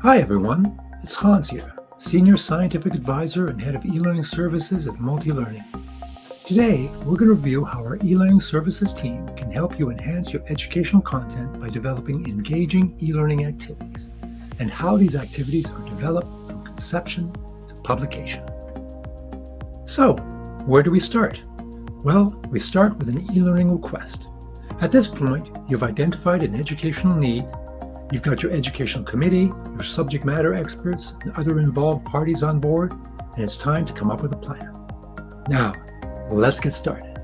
Hi everyone, it's Hans here, Senior Scientific Advisor and Head of eLearning Services at Multilearning. Today, we're going to review how our eLearning Services team can help you enhance your educational content by developing engaging eLearning activities, and how these activities are developed from conception to publication. So, where do we start? Well, we start with an eLearning request. At this point, you've identified an educational need. You've got your educational committee, your subject matter experts, and other involved parties on board, and it's time to come up with a plan. Now, let's get started.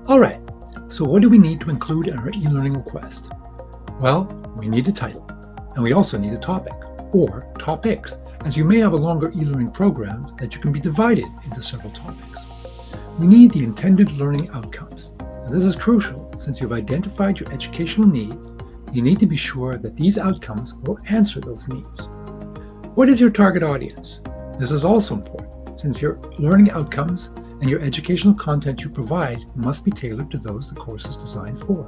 All right, so what do we need to include in our e-learning request? Well, we need a title, and we also need a topic, or topics, as you may have a longer e-learning program that you can be divided into several topics. We need the intended learning outcomes. Now, this is crucial since you've identified your educational need. You need to be sure that these outcomes will answer those needs. What is your target audience? This is also important, since your learning outcomes and your educational content you provide must be tailored to those the course is designed for.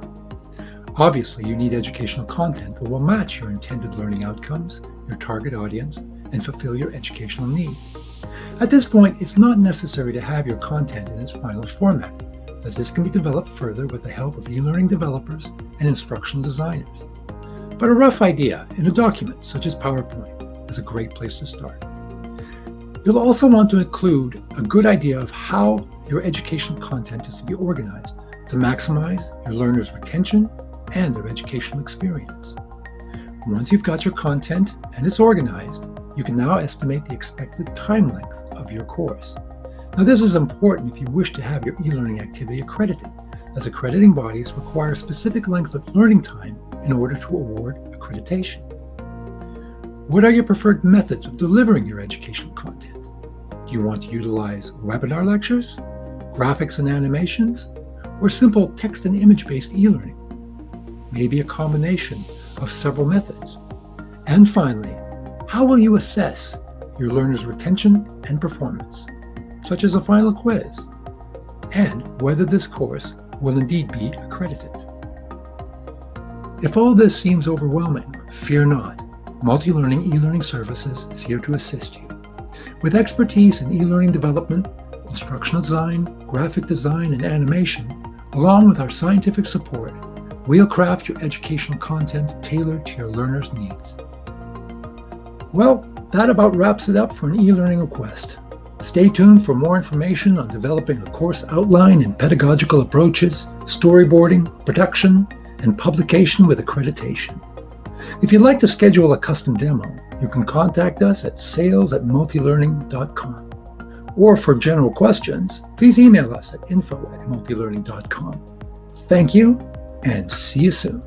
Obviously, you need educational content that will match your intended learning outcomes, your target audience, and fulfill your educational need. At this point, it's not necessary to have your content in its final format, as this can be developed further with the help of e-learning developers and instructional designers. But a rough idea in a document such as PowerPoint is a great place to start. You'll also want to include a good idea of how your educational content is to be organized to maximize your learners' retention and their educational experience. Once you've got your content and it's organized, you can now estimate the expected time length of your course. Now, this is important if you wish to have your e-learning activity accredited, as accrediting bodies require a specific length of learning time in order to award accreditation. What are your preferred methods of delivering your educational content? Do you want to utilize webinar lectures, graphics and animations, or simple text and image-based e-learning? Maybe a combination of several methods. And finally, how will you assess your learners' retention and performance, such as a final quiz, and whether this course will indeed be accredited? If all this seems overwhelming, fear not. Multilearning eLearning Services is here to assist you. With expertise in e-learning development, instructional design, graphic design, and animation, along with our scientific support, we'll craft your educational content tailored to your learners' needs. Well, that about wraps it up for an e-learning request. Stay tuned for more information on developing a course outline and pedagogical approaches, storyboarding, production, and publication with accreditation. If you'd like to schedule a custom demo, you can contact us at sales@multilearning.com. Or for general questions, please email us at info@multilearning.com. Thank you, and see you soon.